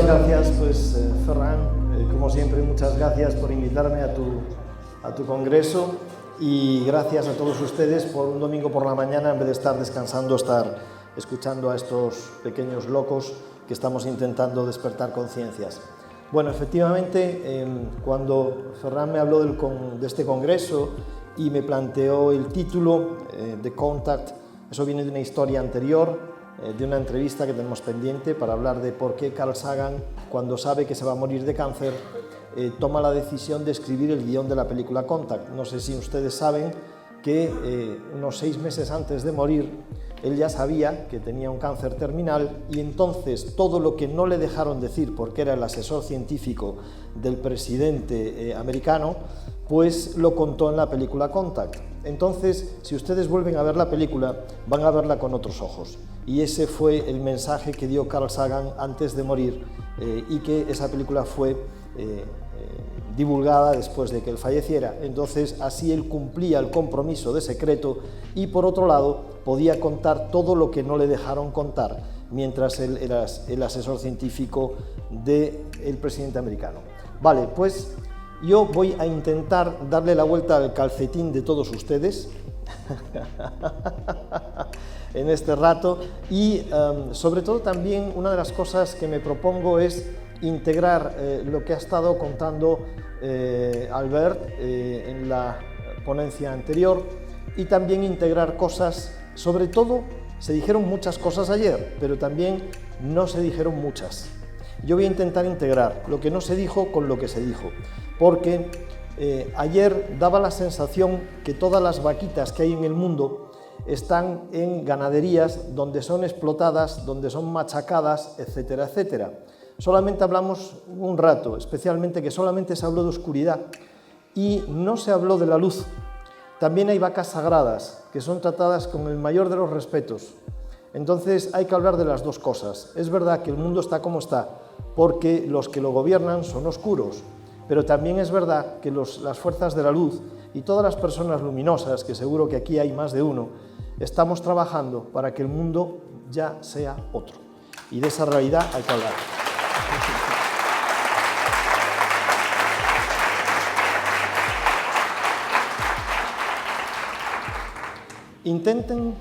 muchas gracias, Ferran, como siempre, muchas gracias por invitarme a tu congreso y gracias a todos ustedes por un domingo por la mañana, en vez de estar descansando, estar escuchando a estos pequeños locos que estamos intentando despertar conciencias. Bueno, efectivamente, cuando Ferran me habló de este congreso y me planteó el título de Contact, eso viene de una historia anterior, de una entrevista que tenemos pendiente para hablar de por qué Carl Sagan, cuando sabe que se va a morir de cáncer, toma la decisión de escribir el guión de la película Contact. No sé si ustedes saben que unos 6 meses antes de morir, él ya sabía que tenía un cáncer terminal y entonces todo lo que no le dejaron decir, porque era el asesor científico del presidente americano, pues lo contó en la película Contact. Entonces, si ustedes vuelven a ver la película, van a verla con otros ojos. Y ese fue el mensaje que dio Carl Sagan antes de morir y que esa película fue divulgada después de que él falleciera. Entonces, así él cumplía el compromiso de secreto y, por otro lado, podía contar todo lo que no le dejaron contar mientras él era el asesor científico del presidente americano. Vale, pues yo voy a intentar darle la vuelta al calcetín de todos ustedes en este rato y sobre todo también una de las cosas que me propongo es integrar lo que ha estado contando Albert en la ponencia anterior y también integrar cosas, sobre todo se dijeron muchas cosas ayer, pero también no se dijeron muchas. Yo voy a intentar integrar lo que no se dijo con lo que se dijo, porque ayer daba la sensación que todas las vaquitas que hay en el mundo están en ganaderías donde son explotadas, donde son machacadas, etcétera, etcétera. Solamente hablamos un rato, especialmente que solamente se habló de oscuridad y no se habló de la luz. También hay vacas sagradas que son tratadas con el mayor de los respetos. Entonces hay que hablar de las dos cosas. Es verdad que el mundo está como está porque los que lo gobiernan son oscuros, pero también es verdad que las fuerzas de la luz y todas las personas luminosas, que seguro que aquí hay más de uno, estamos trabajando para que el mundo ya sea otro. Y de esa realidad hay que hablar. Intenten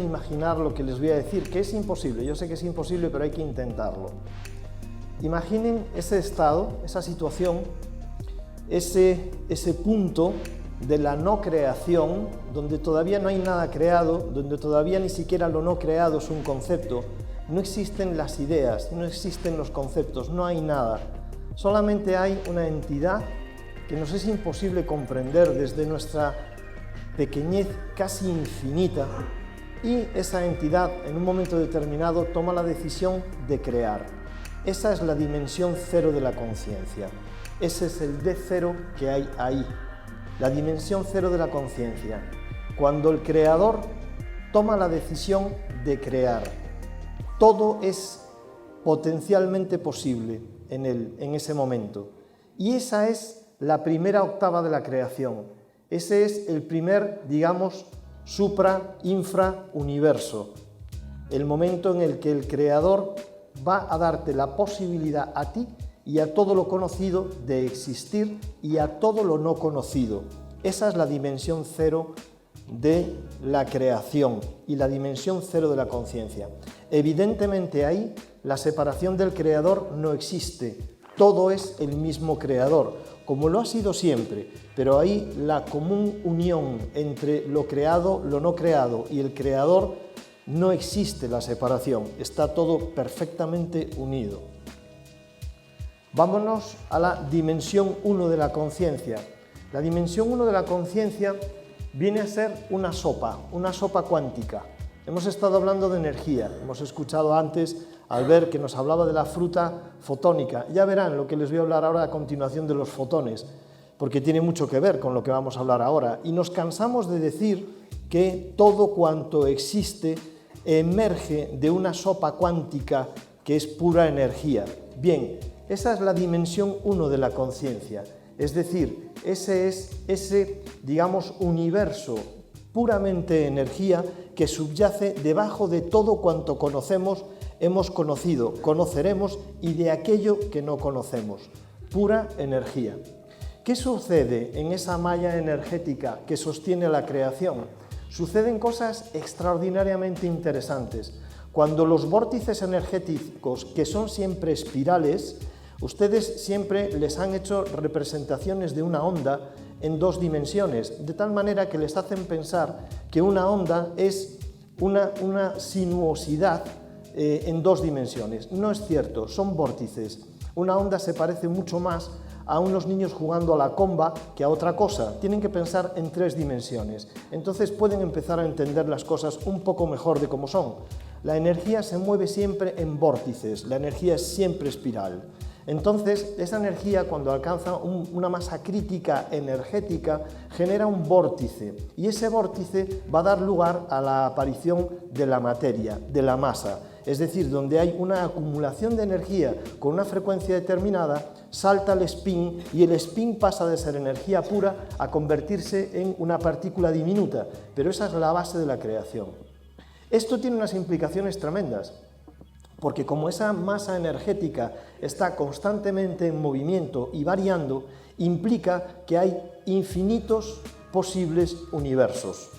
imaginar lo que les voy a decir, que es imposible. Yo sé que es imposible, pero hay que intentarlo. Imaginen ese estado, esa situación, ese punto de la no creación, donde todavía no hay nada creado, donde todavía ni siquiera lo no creado es un concepto. No existen las ideas, no existen los conceptos, no hay nada. Solamente hay una entidad que nos es imposible comprender desde nuestra pequeñez casi infinita, y esa entidad en un momento determinado toma la decisión de crear. Esa es la dimensión cero de la conciencia. Ese es el D0 que hay ahí, la dimensión cero de la conciencia. Cuando el creador toma la decisión de crear, todo es potencialmente posible en él, en ese momento. Y esa es la primera octava de la creación. Ese es el primer, digamos, supra-infra-universo. El momento en el que el creador va a darte la posibilidad a ti y a todo lo conocido de existir y a todo lo no conocido. Esa es la dimensión cero de la creación y la dimensión cero de la conciencia. Evidentemente ahí la separación del creador no existe, todo es el mismo creador, como lo ha sido siempre, pero ahí la común unión entre lo creado, lo no creado y el creador, no existe la separación, está todo perfectamente unido. Vámonos a la dimensión 1 de la conciencia. La dimensión 1 de la conciencia viene a ser una sopa cuántica. Hemos estado hablando de energía, hemos escuchado antes al ver que nos hablaba de la fruta fotónica. Ya verán lo que les voy a hablar ahora a continuación de los fotones, porque tiene mucho que ver con lo que vamos a hablar ahora. Y nos cansamos de decir que todo cuanto existe emerge de una sopa cuántica que es pura energía. Bien, esa es la dimensión 1 de la conciencia, es decir, ese digamos, universo puramente energía que subyace debajo de todo cuanto conocemos hemos conocido, conoceremos y de aquello que no conocemos. Pura energía. ¿Qué sucede en esa malla energética que sostiene la creación? Suceden cosas extraordinariamente interesantes. Cuando los vórtices energéticos, que son siempre espirales, ustedes siempre les han hecho representaciones de una onda en dos dimensiones, de tal manera que les hacen pensar que una onda es una sinuosidad en dos dimensiones. No es cierto, son vórtices. Una onda se parece mucho más a unos niños jugando a la comba que a otra cosa. Tienen que pensar en tres dimensiones. Entonces pueden empezar a entender las cosas un poco mejor de cómo son. La energía se mueve siempre en vórtices, la energía es siempre espiral. Entonces, esa energía, cuando alcanza una masa crítica energética, genera un vórtice, y ese vórtice va a dar lugar a la aparición de la materia, de la masa. Es decir, donde hay una acumulación de energía con una frecuencia determinada, salta el spin, y el spin pasa de ser energía pura a convertirse en una partícula diminuta, pero esa es la base de la creación. Esto tiene unas implicaciones tremendas, porque como esa masa energética está constantemente en movimiento y variando, implica que hay infinitos posibles universos.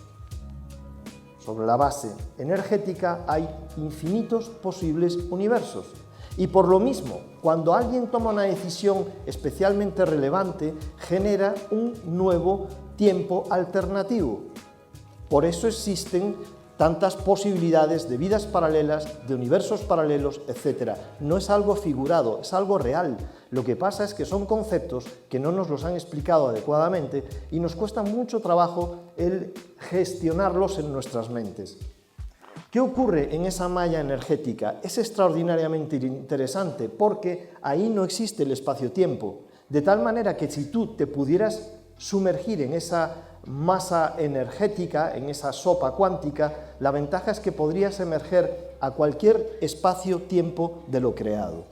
Sobre la base energética hay infinitos posibles universos. Y por lo mismo, cuando alguien toma una decisión especialmente relevante, genera un nuevo tiempo alternativo. Por eso existen tantas posibilidades de vidas paralelas, de universos paralelos, etc. No es algo figurado, es algo real. Lo que pasa es que son conceptos que no nos los han explicado adecuadamente y nos cuesta mucho trabajo el gestionarlos en nuestras mentes. ¿Qué ocurre en esa malla energética? Es extraordinariamente interesante porque ahí no existe el espacio-tiempo, de tal manera que si tú te pudieras sumergir en esa masa energética, en esa sopa cuántica, la ventaja es que podrías emerger a cualquier espacio-tiempo de lo creado.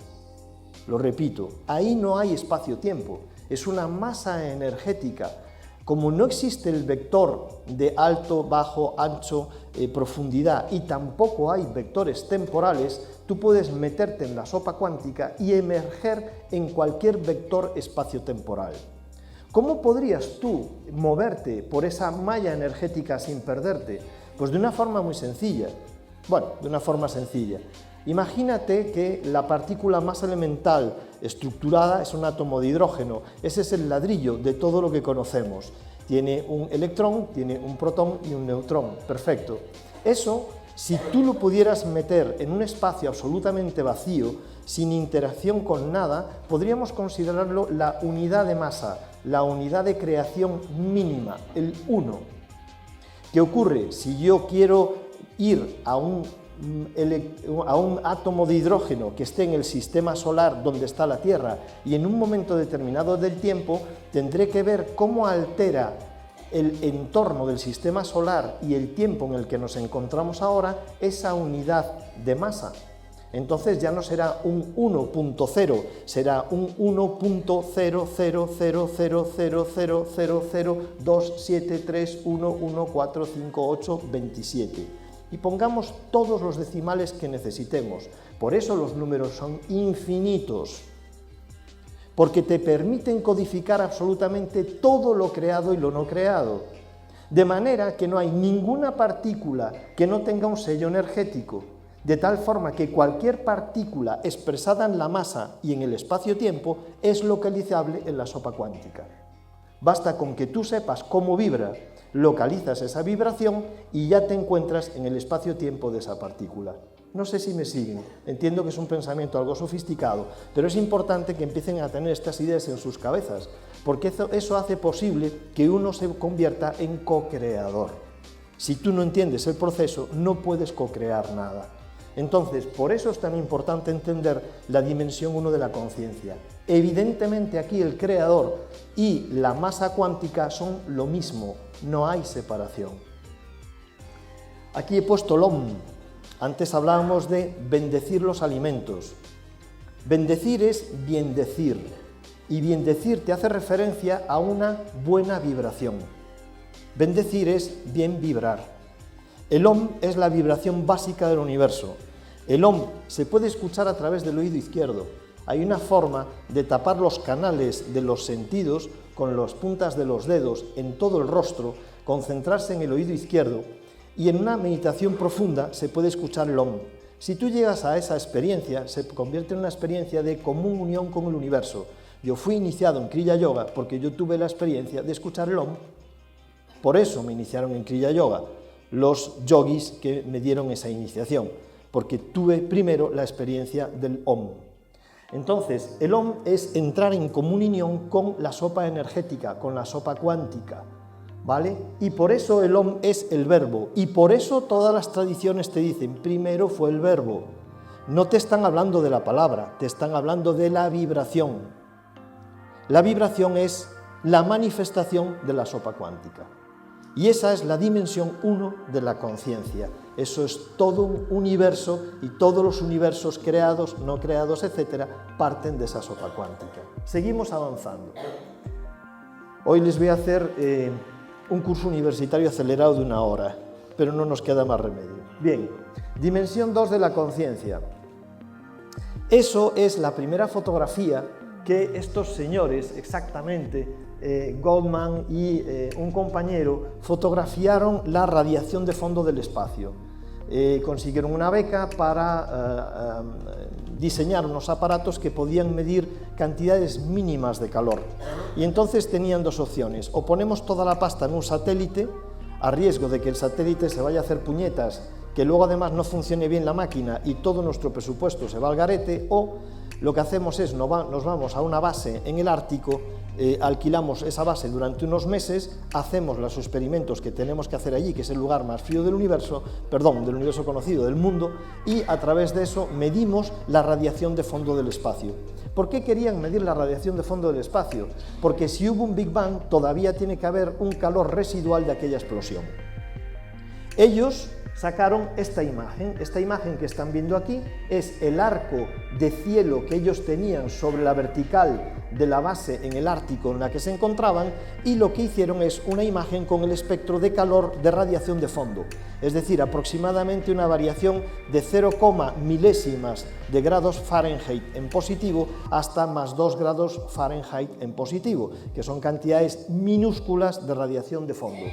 Lo repito, ahí no hay espacio-tiempo, es una masa energética. Como no existe el vector de alto, bajo, ancho, profundidad y tampoco hay vectores temporales, tú puedes meterte en la sopa cuántica y emerger en cualquier vector espacio-temporal. ¿Cómo podrías tú moverte por esa malla energética sin perderte? Pues de una forma muy sencilla. Bueno, de una forma sencilla. Imagínate que la partícula más elemental estructurada es un átomo de hidrógeno. Ese es el ladrillo de todo lo que conocemos. Tiene un electrón, tiene un protón y un neutrón. Perfecto. Eso, si tú lo pudieras meter en un espacio absolutamente vacío, sin interacción con nada, podríamos considerarlo la unidad de masa, la unidad de creación mínima, el 1. ¿Qué ocurre? Si yo quiero ir a un átomo de hidrógeno que esté en el sistema solar donde está la Tierra y en un momento determinado del tiempo tendré que ver cómo altera el entorno del sistema solar y el tiempo en el que nos encontramos ahora esa unidad de masa. Entonces ya no será un 1.0, será un 1.00000002731145827. Y pongamos todos los decimales que necesitemos. Por eso los números son infinitos, porque te permiten codificar absolutamente todo lo creado y lo no creado, de manera que no hay ninguna partícula que no tenga un sello energético, de tal forma que cualquier partícula expresada en la masa y en el espacio-tiempo es localizable en la sopa cuántica. Basta con que tú sepas cómo vibra, localizas esa vibración y ya te encuentras en el espacio-tiempo de esa partícula. No sé si me siguen, entiendo que es un pensamiento algo sofisticado, pero es importante que empiecen a tener estas ideas en sus cabezas, porque eso hace posible que uno se convierta en co-creador. Si tú no entiendes el proceso, no puedes co-crear nada. Entonces, por eso es tan importante entender la dimensión 1 de la conciencia. Evidentemente aquí el creador y la masa cuántica son lo mismo, no hay separación. Aquí he puesto l'om. Antes hablábamos de bendecir los alimentos. Bendecir es biendecir, y biendecir te hace referencia a una buena vibración. Bendecir es bien vibrar. El Om es la vibración básica del universo. El OM se puede escuchar a través del oído izquierdo. Hay una forma de tapar los canales de los sentidos con las puntas de los dedos en todo el rostro, concentrarse en el oído izquierdo y en una meditación profunda se puede escuchar el OM. Si tú llegas a esa experiencia, se convierte en una experiencia de común unión con el universo. Yo fui iniciado en Kriya Yoga porque yo tuve la experiencia de escuchar el OM. Por eso me iniciaron en Kriya Yoga los yogis que me dieron esa iniciación, porque tuve primero la experiencia del OM. Entonces, el OM es entrar en común unión con la sopa energética, con la sopa cuántica, ¿vale? Y por eso el OM es el verbo, y por eso todas las tradiciones te dicen, primero fue el verbo. No te están hablando de la palabra, te están hablando de la vibración. La vibración es la manifestación de la sopa cuántica. Y esa es la dimensión 1 de la conciencia. Eso es todo un universo y todos los universos creados, no creados, etcétera, parten de esa sopa cuántica. Seguimos avanzando. Hoy les voy a hacer un curso universitario acelerado de 1 hora, pero no nos queda más remedio. Bien, dimensión 2 de la conciencia. Eso es la primera fotografía que estos señores, exactamente, Goldman y un compañero, fotografiaron la radiación de fondo del espacio. Consiguieron una beca para diseñar unos aparatos que podían medir cantidades mínimas de calor. Y entonces tenían dos opciones: o ponemos toda la pasta en un satélite, a riesgo de que el satélite se vaya a hacer puñetas, que luego además no funcione bien la máquina y todo nuestro presupuesto se va al garete, o lo que hacemos es nos vamos a una base en el Ártico, alquilamos esa base durante unos meses, hacemos los experimentos que tenemos que hacer allí, que es el lugar más frío del universo conocido del mundo, y a través de eso medimos la radiación de fondo del espacio. ¿Por qué querían medir la radiación de fondo del espacio? Porque si hubo un Big Bang, todavía tiene que haber un calor residual de aquella explosión. Ellos sacaron esta imagen que están viendo aquí, es el arco de cielo que ellos tenían sobre la vertical de la base en el Ártico en la que se encontraban, y lo que hicieron es una imagen con el espectro de calor de radiación de fondo, es decir, aproximadamente una variación de 0, milésimas de grados Fahrenheit en positivo hasta más 2 grados Fahrenheit en positivo, que son cantidades minúsculas de radiación de fondo.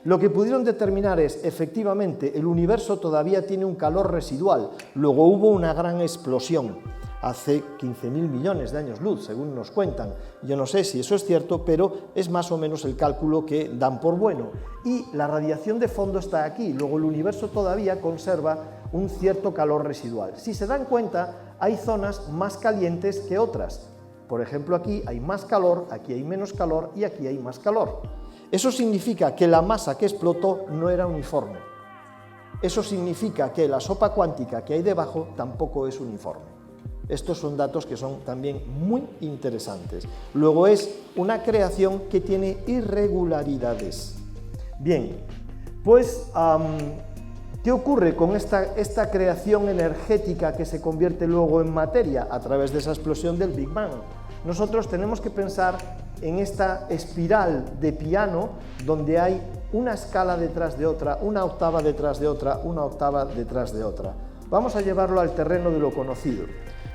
Lo que pudieron determinar es, efectivamente, el universo todavía tiene un calor residual. Luego hubo una gran explosión, hace 15.000 millones de años luz, según nos cuentan. Yo no sé si eso es cierto, pero es más o menos el cálculo que dan por bueno. Y la radiación de fondo está aquí, luego el universo todavía conserva un cierto calor residual. Si se dan cuenta, hay zonas más calientes que otras. Por ejemplo, aquí hay más calor, aquí hay menos calor y aquí hay más calor. Eso significa que la masa que explotó no era uniforme. Eso significa que la sopa cuántica que hay debajo tampoco es uniforme. Estos son datos que son también muy interesantes. Luego es una creación que tiene irregularidades. Bien, pues, ¿qué ocurre con esta creación energética que se convierte luego en materia a través de esa explosión del Big Bang? Nosotros tenemos que pensar en esta espiral de piano donde hay una escala detrás de otra, una octava detrás de otra, una octava detrás de otra. Vamos a llevarlo al terreno de lo conocido.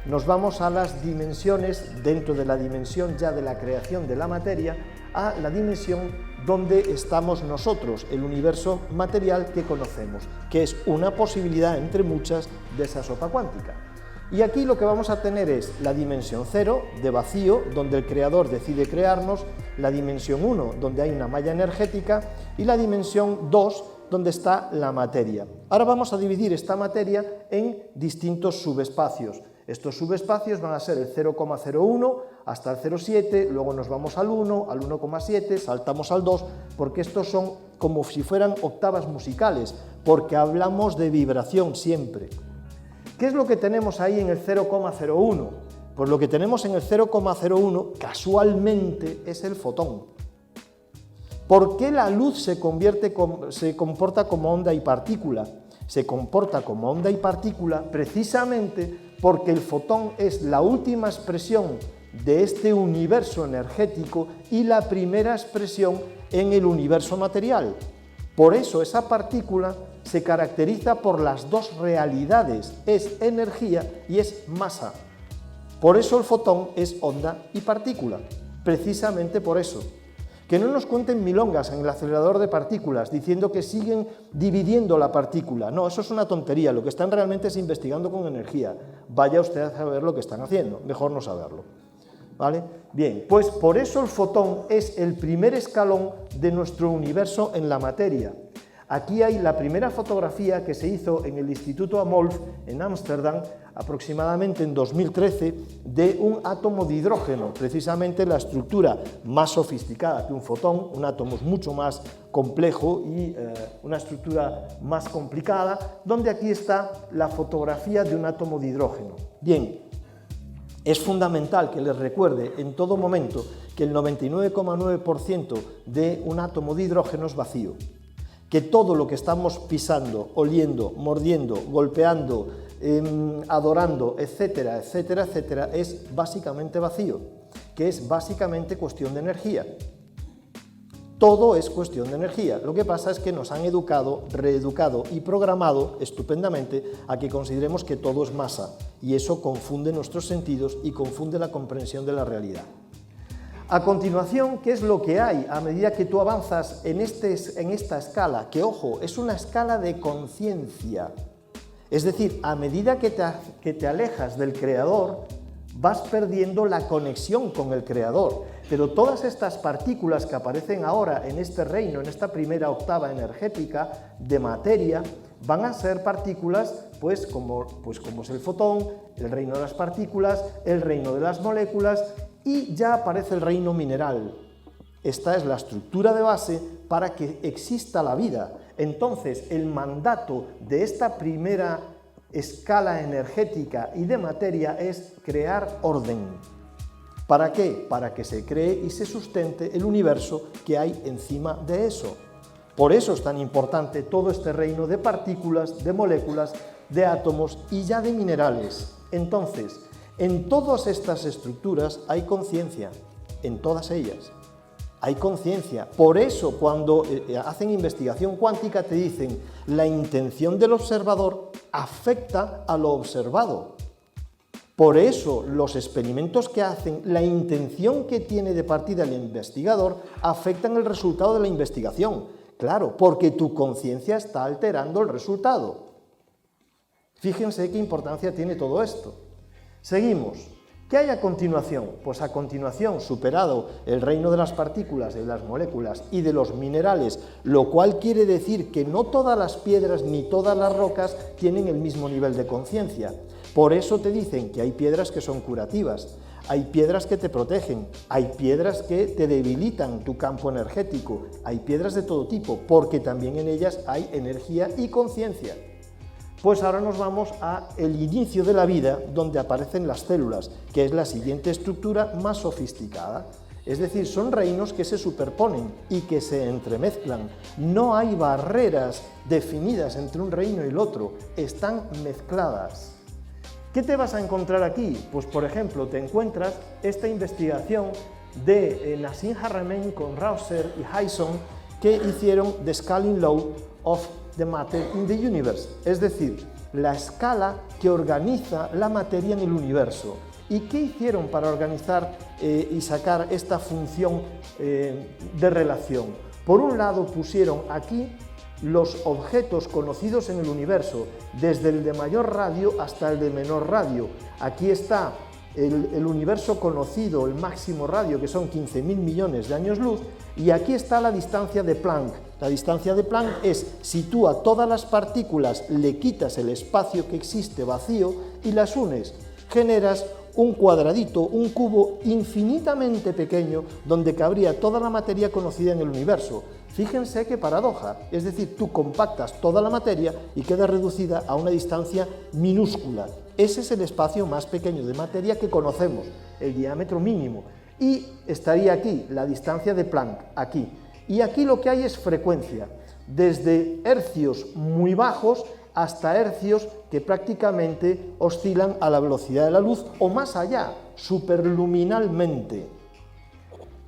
Nos vamos a las dimensiones, dentro de la dimensión ya de la creación de la materia, a la dimensión donde estamos nosotros, el universo material que conocemos, que es una posibilidad entre muchas de esa sopa cuántica. Y aquí lo que vamos a tener es la dimensión 0, de vacío, donde el creador decide crearnos, la dimensión 1, donde hay una malla energética, y la dimensión 2, donde está la materia. Ahora vamos a dividir esta materia en distintos subespacios. Estos subespacios van a ser el 0,01 hasta el 0,7, luego nos vamos al 1, al 1,7, saltamos al 2, porque estos son como si fueran octavas musicales, porque hablamos de vibración siempre. ¿Qué es lo que tenemos ahí en el 0,01? Pues lo que tenemos en el 0,01 casualmente es el fotón. ¿Por qué la luz se comporta como onda y partícula? Se comporta como onda y partícula precisamente porque el fotón es la última expresión de este universo energético y la primera expresión en el universo material. Por eso esa partícula se caracteriza por las dos realidades, es energía y es masa. Por eso el fotón es onda y partícula, precisamente por eso. Que no nos cuenten milongas en el acelerador de partículas diciendo que siguen dividiendo la partícula. No, eso es una tontería, lo que están realmente es investigando con energía. Vaya usted a saber lo que están haciendo, mejor no saberlo. ¿Vale? Bien, pues por eso el fotón es el primer escalón de nuestro universo en la materia. Aquí hay la primera fotografía que se hizo en el Instituto Amolf en Ámsterdam, aproximadamente en 2013, de un átomo de hidrógeno, precisamente la estructura más sofisticada que un fotón, un átomo es mucho más complejo y una estructura más complicada, donde aquí está la fotografía de un átomo de hidrógeno. Bien, es fundamental que les recuerde en todo momento que el 99,9% de un átomo de hidrógeno es vacío, que todo lo que estamos pisando, oliendo, mordiendo, golpeando, adorando, etcétera, etcétera, etcétera, es básicamente vacío, que es básicamente cuestión de energía. Todo es cuestión de energía. Lo que pasa es que nos han educado, reeducado y programado estupendamente a que consideremos que todo es masa, y eso confunde nuestros sentidos y confunde la comprensión de la realidad. A continuación, ¿qué es lo que hay a medida que tú avanzas en esta escala? Que, ojo, es una escala de conciencia. Es decir, a medida que te alejas del Creador, vas perdiendo la conexión con el Creador. Pero todas estas partículas que aparecen ahora en este reino, en esta primera octava energética de materia, van a ser partículas, pues como es el fotón, el reino de las partículas, el reino de las moléculas, y ya aparece el reino mineral. Esta es la estructura de base para que exista la vida. Entonces, el mandato de esta primera escala energética y de materia es crear orden. ¿Para qué? Para que se cree y se sustente el universo que hay encima de eso. Por eso es tan importante todo este reino de partículas, de moléculas, de átomos y ya de minerales. Entonces, en todas estas estructuras hay conciencia, en todas ellas hay conciencia. Por eso cuando hacen investigación cuántica te dicen la intención del observador afecta a lo observado. Por eso los experimentos que hacen, la intención que tiene de partida el investigador afectan el resultado de la investigación. Claro, porque tu conciencia está alterando el resultado. Fíjense qué importancia tiene todo esto. Seguimos. ¿Qué hay a continuación? Pues a continuación, superado el reino de las partículas, de las moléculas y de los minerales, lo cual quiere decir que no todas las piedras ni todas las rocas tienen el mismo nivel de conciencia. Por eso te dicen que hay piedras que son curativas, hay piedras que te protegen, hay piedras que te debilitan tu campo energético, hay piedras de todo tipo, porque también en ellas hay energía y conciencia. Pues ahora nos vamos al inicio de la vida, donde aparecen las células, que es la siguiente estructura más sofisticada. Es decir, son reinos que se superponen y que se entremezclan. No hay barreras definidas entre un reino y el otro, están mezcladas. ¿Qué te vas a encontrar aquí? Pues, por ejemplo, te encuentras esta investigación de Nassim Haramein con Rausser y Hyson, que hicieron The Scaling Law of the Matter in the Universe, es decir, la escala que organiza la materia en el universo. ¿Y qué hicieron para organizar y sacar esta función de relación? Por un lado pusieron aquí los objetos conocidos en el universo, desde el de mayor radio hasta el de menor radio. Aquí está el universo conocido, el máximo radio, que son 15.000 millones de años luz, y aquí está la distancia de Planck. La distancia de Planck es si tú a todas las partículas le quitas el espacio que existe vacío y las unes, generas un cuadradito, un cubo infinitamente pequeño donde cabría toda la materia conocida en el universo. Fíjense qué paradoja, es decir, tú compactas toda la materia y queda reducida a una distancia minúscula. Ese es el espacio más pequeño de materia que conocemos, el diámetro mínimo. Y estaría aquí, la distancia de Planck, aquí. Y aquí lo que hay es frecuencia, desde hercios muy bajos hasta hercios que prácticamente oscilan a la velocidad de la luz o más allá, superluminalmente.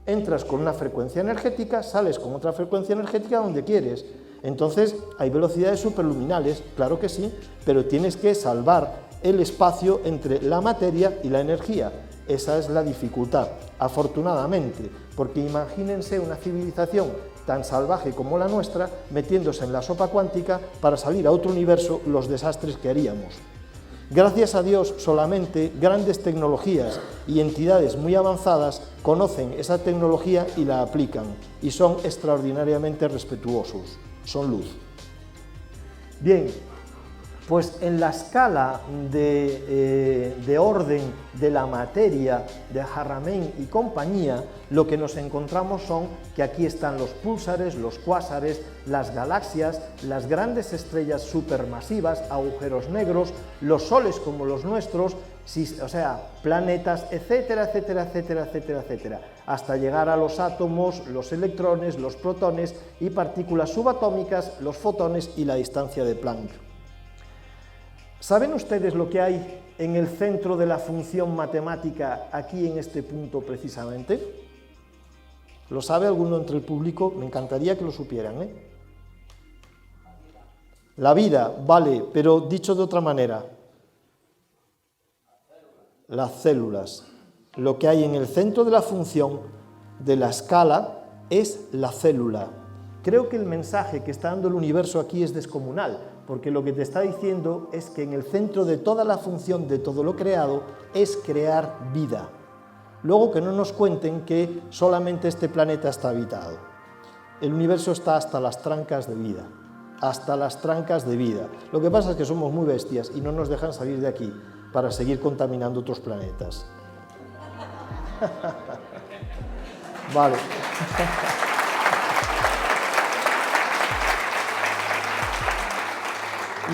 Entras con una frecuencia energética, sales con otra frecuencia energética donde quieres. Entonces, hay velocidades superluminales, claro que sí, pero tienes que salvar el espacio entre la materia y la energía. Esa es la dificultad, afortunadamente, porque imagínense una civilización tan salvaje como la nuestra metiéndose en la sopa cuántica para salir a otro universo, los desastres que haríamos. Gracias a Dios, solamente grandes tecnologías y entidades muy avanzadas conocen esa tecnología y la aplican, y son extraordinariamente respetuosos, son luz. Bien, pues en la escala de orden de la materia de Hárramein y compañía, lo que nos encontramos son que aquí están los púlsares, los cuásares, las galaxias, las grandes estrellas supermasivas, agujeros negros, los soles como los nuestros, o sea, planetas, etcétera, etcétera, etcétera, etcétera, etcétera, hasta llegar a los átomos, los electrones, los protones y partículas subatómicas, los fotones y la distancia de Planck. ¿Saben ustedes lo que hay en el centro de la función matemática, aquí en este punto precisamente? ¿Lo sabe alguno entre el público? Me encantaría que lo supieran, ¿eh? La vida, vale, pero dicho de otra manera, las células. Lo que hay en el centro de la función de la escala es la célula. Creo que el mensaje que está dando el universo aquí es descomunal, porque lo que te está diciendo es que en el centro de toda la función de todo lo creado es crear vida. Luego que no nos cuenten que solamente este planeta está habitado. El universo está hasta las trancas de vida, hasta las trancas de vida. Lo que pasa es que somos muy bestias y no nos dejan salir de aquí para seguir contaminando otros planetas. Vale.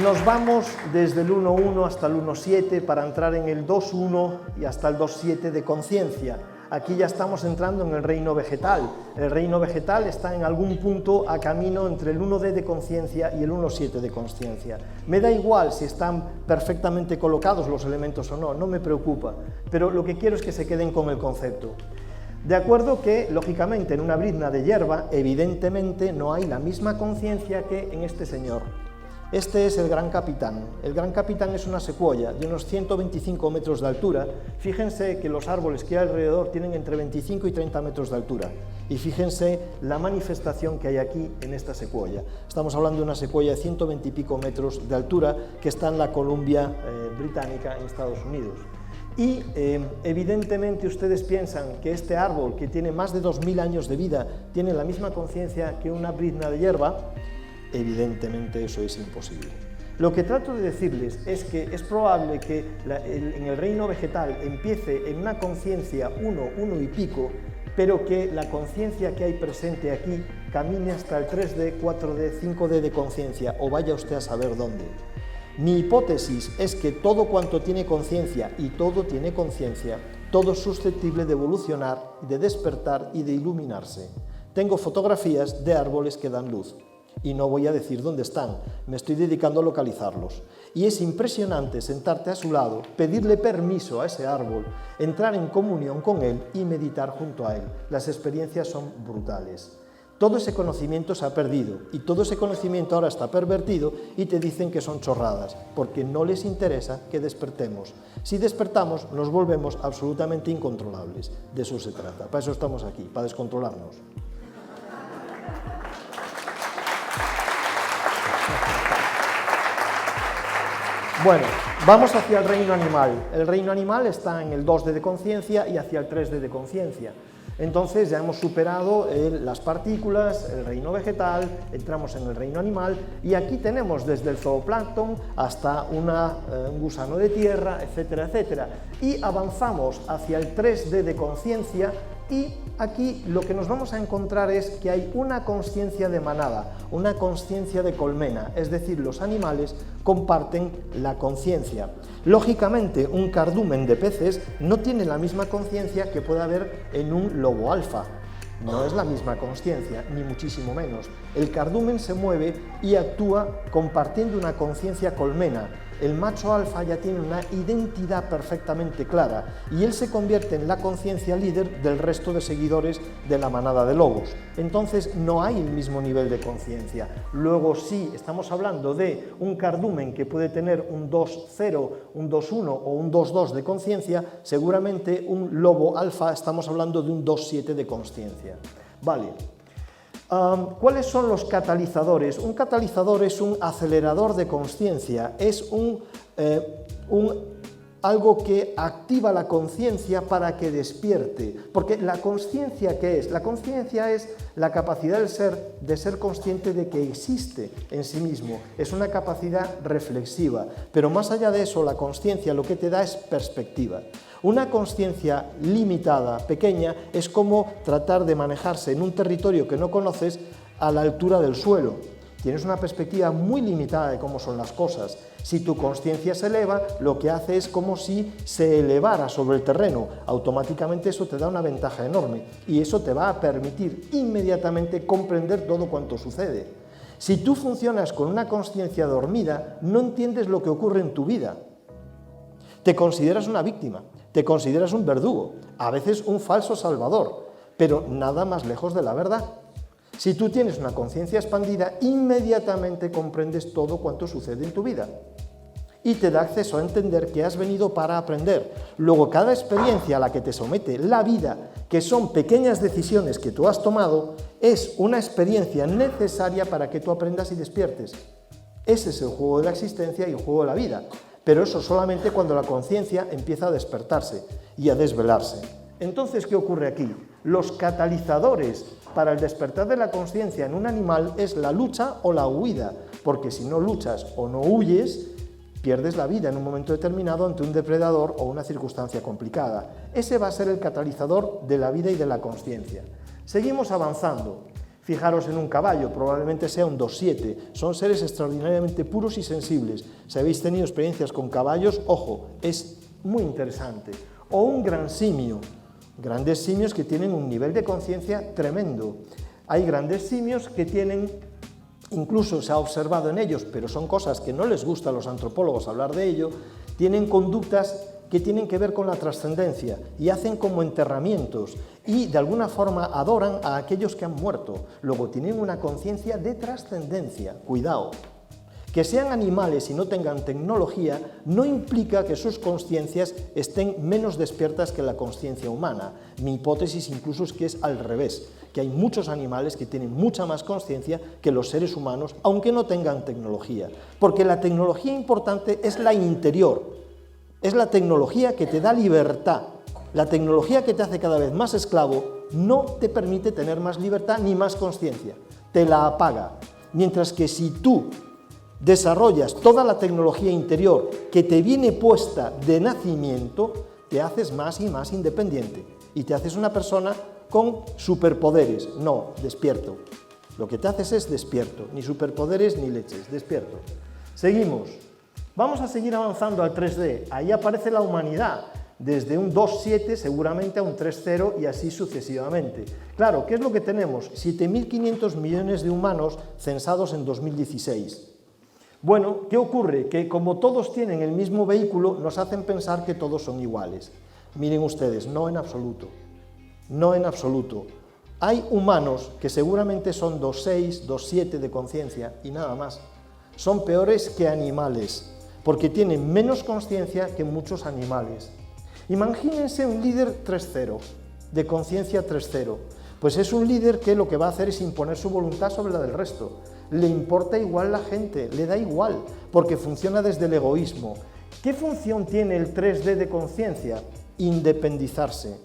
Nos vamos desde el 1.1 hasta el 1.7 para entrar en el 2.1 y hasta el 2.7 de conciencia. Aquí ya estamos entrando en el reino vegetal. El reino vegetal está en algún punto a camino entre el 1D de conciencia y el 1.7 de conciencia. Me da igual si están perfectamente colocados los elementos o no, no me preocupa, pero lo que quiero es que se queden con el concepto. De acuerdo que, lógicamente, en una brizna de hierba, evidentemente no hay la misma conciencia que en este señor. Este es el Gran Capitán. El Gran Capitán es una secuoya de unos 125 metros de altura. Fíjense que los árboles que hay alrededor tienen entre 25 y 30 metros de altura. Y fíjense la manifestación que hay aquí en esta secuoya. Estamos hablando de una secuoya de 120 y pico metros de altura que está en la Columbia Británica, en Estados Unidos. Y evidentemente ustedes piensan que este árbol, que tiene más de 2000 años de vida, tiene la misma conciencia que una brizna de hierba. Evidentemente eso es imposible. Lo que trato de decirles es que es probable que en el reino vegetal empiece en una conciencia 1 y pico, pero que la conciencia que hay presente aquí camine hasta el 3D, 4D, 5D de conciencia, o vaya usted a saber dónde. Mi hipótesis es que todo cuanto tiene conciencia, y todo tiene conciencia, todo es susceptible de evolucionar, de despertar y de iluminarse. Tengo fotografías de árboles que dan luz. Y no voy a decir dónde están, me estoy dedicando a localizarlos. Y es impresionante sentarte a su lado, pedirle permiso a ese árbol, entrar en comunión con él y meditar junto a él. Las experiencias son brutales. Todo ese conocimiento se ha perdido y todo ese conocimiento ahora está pervertido y te dicen que son chorradas, porque no les interesa que despertemos. Si despertamos, nos volvemos absolutamente incontrolables. De eso se trata, para eso estamos aquí, para descontrolarnos. Bueno, vamos hacia el reino animal. El reino animal está en el 2D de conciencia y hacia el 3D de conciencia. Entonces ya hemos superado las partículas, el reino vegetal, entramos en el reino animal y aquí tenemos desde el zooplancton hasta un gusano de tierra, etcétera, etcétera. Y avanzamos hacia el 3D de conciencia y aquí lo que nos vamos a encontrar es que hay una consciencia de manada, una consciencia de colmena, es decir, los animales comparten la conciencia. Lógicamente, un cardumen de peces no tiene la misma conciencia que puede haber en un lobo alfa. No es la misma consciencia, ni muchísimo menos. El cardumen se mueve y actúa compartiendo una conciencia colmena. el macho alfa ya tiene una identidad perfectamente clara y él se convierte en la conciencia líder del resto de seguidores de la manada de lobos. Entonces no hay el mismo nivel de conciencia. Luego sí, estamos hablando de un cardumen que puede tener un 2.0, un 2.1 o un 2.2 de conciencia, seguramente un lobo alfa estamos hablando de un 2.7 de conciencia. Vale. ¿Cuáles son los catalizadores? Un catalizador es un acelerador de conciencia, es algo que activa la conciencia para que despierte. Porque la conciencia, ¿qué es? La conciencia es la capacidad del ser de ser consciente de que existe en sí mismo. Es una capacidad reflexiva. Pero más allá de eso, la conciencia lo que te da es perspectiva. Una conciencia limitada, pequeña, es como tratar de manejarse en un territorio que no conoces a la altura del suelo. Tienes una perspectiva muy limitada de cómo son las cosas. Si tu conciencia se eleva, lo que hace es como si se elevara sobre el terreno. Automáticamente eso te da una ventaja enorme y eso te va a permitir inmediatamente comprender todo cuanto sucede. Si tú funcionas con una conciencia dormida, no entiendes lo que ocurre en tu vida. Te consideras una víctima, te consideras un verdugo, a veces un falso salvador, pero nada más lejos de la verdad. Si tú tienes una conciencia expandida, inmediatamente comprendes todo cuanto sucede en tu vida y te da acceso a entender que has venido para aprender. Luego, cada experiencia a la que te somete la vida, que son pequeñas decisiones que tú has tomado, es una experiencia necesaria para que tú aprendas y despiertes. Ese es el juego de la existencia y el juego de la vida. Pero eso solamente cuando la conciencia empieza a despertarse y a desvelarse. Entonces, ¿qué ocurre aquí? Los catalizadores para el despertar de la conciencia en un animal es la lucha o la huida, porque si no luchas o no huyes, pierdes la vida en un momento determinado ante un depredador o una circunstancia complicada. Ese va a ser el catalizador de la vida y de la conciencia. Seguimos avanzando. Fijaros en un caballo, probablemente sea un 2.7, son seres extraordinariamente puros y sensibles. Si habéis tenido experiencias con caballos, ojo, es muy interesante. O un gran simio, grandes simios que tienen un nivel de conciencia tremendo. Hay grandes simios que tienen, incluso se ha observado en ellos, pero son cosas que no les gusta a los antropólogos hablar de ello, tienen conductas que tienen que ver con la trascendencia y hacen como enterramientos y de alguna forma adoran a aquellos que han muerto. Luego tienen una conciencia de trascendencia. Cuidado. Que sean animales y no tengan tecnología no implica que sus conciencias estén menos despiertas que la conciencia humana. Mi hipótesis incluso es que es al revés, que hay muchos animales que tienen mucha más conciencia que los seres humanos, aunque no tengan tecnología. Porque la tecnología importante es la interior. Es la tecnología que te da libertad. La tecnología que te hace cada vez más esclavo no te permite tener más libertad ni más conciencia. Te la apaga. Mientras que si tú desarrollas toda la tecnología interior que te viene puesta de nacimiento, te haces más y más independiente. Y te haces una persona con superpoderes. No, despierto. Lo que te haces es despierto. Ni superpoderes ni leches. Despierto. Seguimos. Vamos a seguir avanzando al 3D. Ahí aparece la humanidad, desde un 2.7 seguramente a un 3.0 y así sucesivamente. Claro, ¿qué es lo que tenemos? 7.500 millones de humanos censados en 2016. Bueno, ¿qué ocurre? Que como todos tienen el mismo vehículo, nos hacen pensar que todos son iguales. Miren ustedes, no en absoluto. No en absoluto. Hay humanos que seguramente son 2.6, 2.7 de conciencia y nada más. Son peores que animales, porque tienen menos conciencia que muchos animales. Imagínense un líder 3.0, de conciencia 3.0. Pues es un líder que lo que va a hacer es imponer su voluntad sobre la del resto. Le importa igual la gente, le da igual, porque funciona desde el egoísmo. ¿Qué función tiene el 3D de conciencia? Independizarse.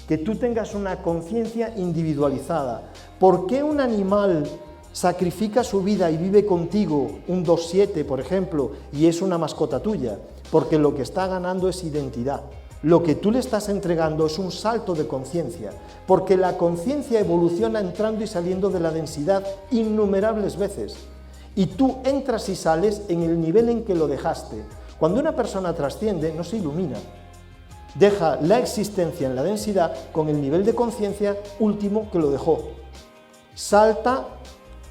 Que tú tengas una conciencia individualizada. ¿Por qué un animal sacrifica su vida y vive contigo, un 2.7 por ejemplo, y es una mascota tuya? Porque lo que está ganando es identidad. Lo que tú le estás entregando es un salto de conciencia, porque la conciencia evoluciona entrando y saliendo de la densidad innumerables veces. Y tú entras y sales en el nivel en que lo dejaste. Cuando una persona trasciende, no se ilumina. Deja la existencia en la densidad con el nivel de conciencia último que lo dejó. Salta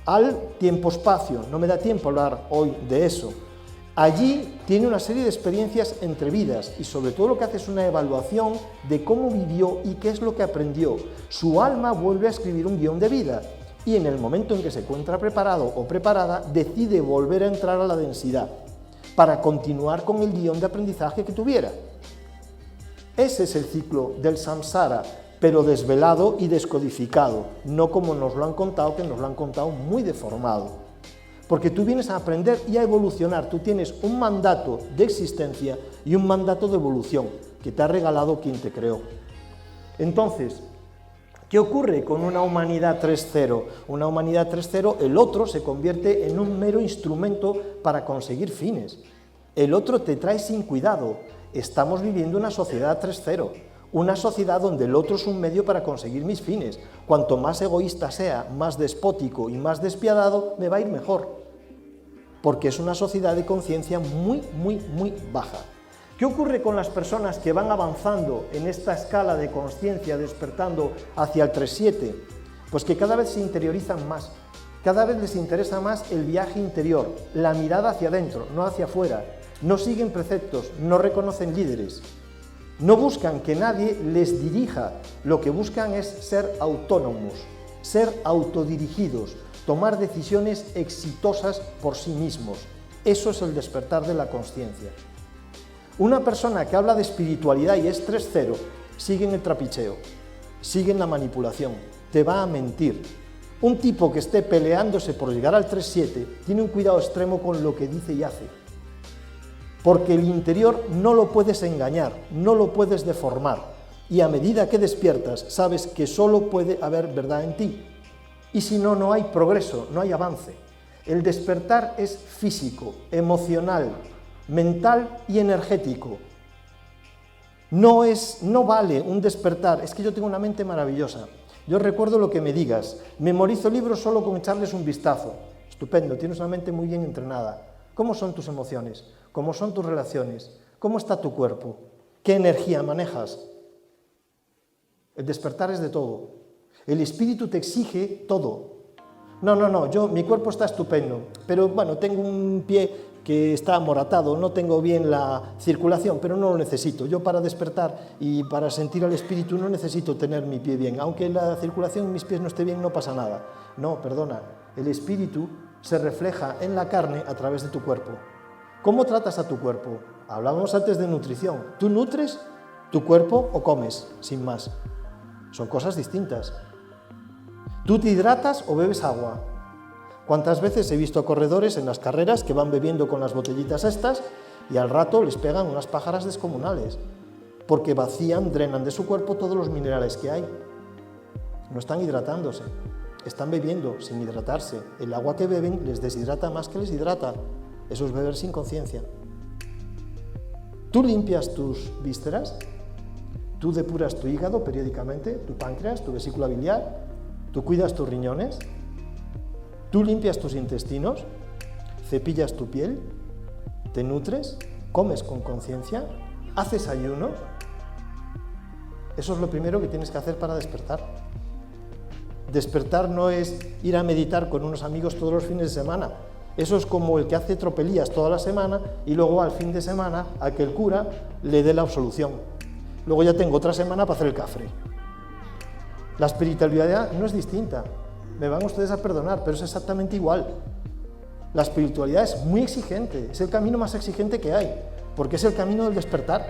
al tiempo-espacio. No me da tiempo a hablar hoy de eso. Allí tiene una serie de experiencias entre vidas y sobre todo lo que hace es una evaluación de cómo vivió y qué es lo que aprendió. Su alma vuelve a escribir un guión de vida y en el momento en que se encuentra preparado o preparada decide volver a entrar a la densidad para continuar con el guión de aprendizaje que tuviera. Ese es el ciclo del samsara, pero desvelado y descodificado, no como nos lo han contado, que nos lo han contado muy deformado. Porque tú vienes a aprender y a evolucionar, tú tienes un mandato de existencia y un mandato de evolución que te ha regalado quien te creó. Entonces, ¿qué ocurre con una humanidad 3.0? Una humanidad 3.0, el otro se convierte en un mero instrumento para conseguir fines. El otro te trae sin cuidado. Estamos viviendo una sociedad 3.0, una sociedad donde el otro es un medio para conseguir mis fines. Cuanto más egoísta sea, más despótico y más despiadado, me va a ir mejor. Porque es una sociedad de conciencia muy baja. ¿Qué ocurre con las personas que van avanzando en esta escala de conciencia, despertando hacia el 3.7? Pues que cada vez se interiorizan más, cada vez les interesa más el viaje interior, la mirada hacia adentro, no hacia afuera. No siguen preceptos, no reconocen líderes, no buscan que nadie les dirija, lo que buscan es ser autónomos, ser autodirigidos, tomar decisiones exitosas por sí mismos. Eso es el despertar de la consciencia. Una persona que habla de espiritualidad y es 3.0, sigue en el trapicheo, sigue en la manipulación, te va a mentir. Un tipo que esté peleándose por llegar al 3.7 tiene un cuidado extremo con lo que dice y hace. Porque el interior no lo puedes engañar, no lo puedes deformar. Y a medida que despiertas, sabes que solo puede haber verdad en ti. Y si no, no hay progreso, no hay avance. El despertar es físico, emocional, mental y energético. No vale un despertar, es que yo tengo una mente maravillosa. Yo recuerdo lo que me digas, memorizo libros solo con echarles un vistazo. Estupendo, tienes una mente muy bien entrenada. ¿Cómo son tus emociones? ¿Cómo son tus relaciones? ¿Cómo está tu cuerpo? ¿Qué energía manejas? El despertar es de todo. El espíritu te exige todo. No, mi cuerpo está estupendo, pero bueno, tengo un pie que está amoratado, no tengo bien la circulación, pero no lo necesito. Yo para despertar y para sentir al espíritu no necesito tener mi pie bien. Aunque la circulación en mis pies no esté bien, no pasa nada. No, perdona, el espíritu se refleja en la carne a través de tu cuerpo. ¿Cómo tratas a tu cuerpo? Hablábamos antes de nutrición. ¿Tú nutres tu cuerpo o comes, sin más? Son cosas distintas. ¿Tú te hidratas o bebes agua? ¿Cuántas veces he visto a corredores en las carreras que van bebiendo con las botellitas estas y al rato les pegan unas pájaras descomunales? Porque vacían, drenan de su cuerpo todos los minerales que hay. No están hidratándose, están bebiendo sin hidratarse. El agua que beben les deshidrata más que les hidrata. Eso es beber sin conciencia. ¿Tú limpias tus vísceras? ¿Tú depuras tu hígado periódicamente, tu páncreas, tu vesícula biliar? ¿Tú cuidas tus riñones? ¿Tú limpias tus intestinos? ¿Cepillas tu piel? ¿Te nutres? ¿Comes con conciencia? ¿Haces ayuno? Eso es lo primero que tienes que hacer para despertar. Despertar no es ir a meditar con unos amigos todos los fines de semana. Eso es como el que hace tropelías toda la semana y luego al fin de semana a que el cura le dé la absolución. Luego ya tengo otra semana para hacer el cafre. La espiritualidad no es distinta. Me van ustedes a perdonar, pero es exactamente igual. La espiritualidad es muy exigente, es el camino más exigente que hay, porque es el camino del despertar.